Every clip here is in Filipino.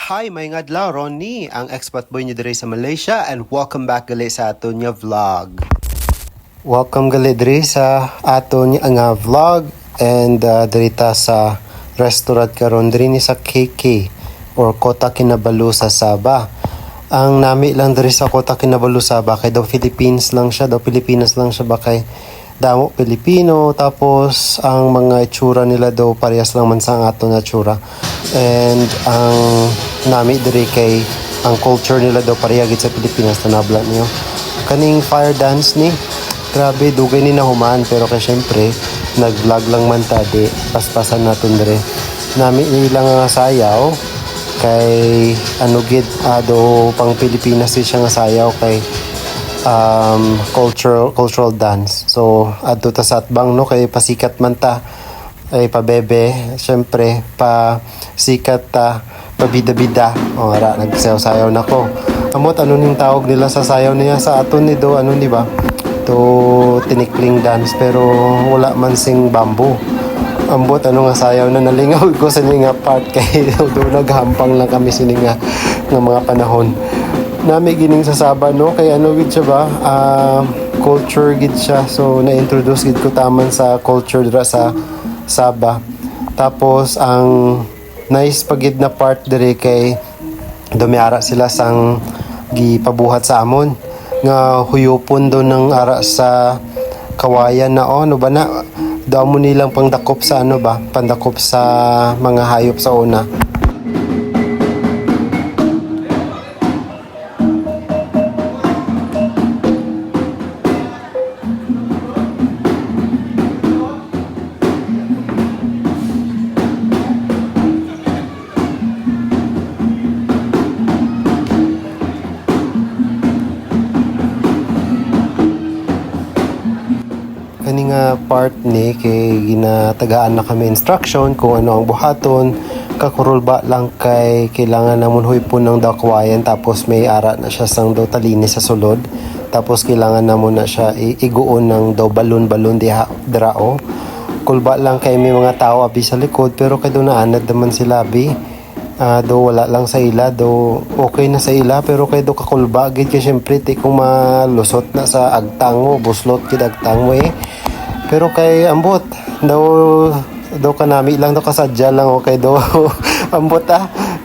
Hi, may adlaw, Ronnie, ang expat boy nyo diri sa Malaysia, and welcome back gali sa aton nga vlog. Welcome gali diri sa aton nga vlog, and diri ta sa restaurant karon diri ni sa KK or Kota Kinabalu sa Sabah. Ang nami lang diri sa Kota Kinabalu Sabah kay daw Pilipinas lang siya ba kay damo Pilipino, tapos ang mga itsura nila daw parehas lang man sa ato na itsura, and ang nami diri kay ang culture nila daw pareha gid sa Pilipinas. Tanabla niyo kaning fire dance ni, grabe dugay ni nahuman, pero kay syempre nag-vlog lang man ta, di paspasan naton diri. Nami nila nga sayaw kay ano gid do pang Pilipinas siya nga sayaw kay cultural dance. So adto ta sa atbang no kay pasikat man ta ay pabebe, syempre pa sikat ta pabida-bida. Ora nagsayaw-sayaw nako. Amot ano ning tawag nila sa sayaw niya sa aton ni do ano di ba? To tinikling dance, pero wala man sing bamboo. Ambot ano nga sayaw na nalingaw ko sa nga part kay do naghampang lang kami sini nga mga panahon. Nami gining sa Sabah no kay ano gid siya ba culture gid siya, so na-introduce gid ko taman sa culture dira sa Sabah. Tapos ang nice pagid na part diri kay dumiara sila sang gipabuhat sa amon nga huyupon do ng ara sa kawayan na ano ba na daw mo nilang pangdakop sa ano ba pandakop sa mga hayop sa una. Kani nga part ni kay ginatagaan na kami instruction kung ano ang buhaton, kakurol ba lang kay kailangan namon huypon ng dakwayan, tapos may ara na siya sang daw talini sa sulod, tapos kailangan namon na siya iguon ng daw balon diha drao. Kulba lang kay may mga tao abi sa likod, pero kay do naanad naman sila abi. Do wala lang sa ila, do okay na sa ila, pero kay do kakulba gid kay syempre ti kung malusot na sa agtang mo, buslot gid agtang mo pero kay ambot daw kanami lang daw kasadya lang okay do ambot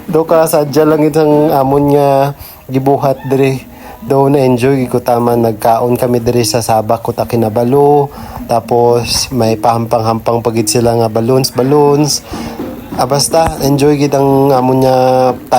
do kasadya lang itang amon nga gibuhat diri. Do na enjoy ko taman, nagkaon kami diri sa Sabah Kota Kinabalu, tapos may pahampang-hampang pagid sila nga balloons basta enjoy gid ang amon nga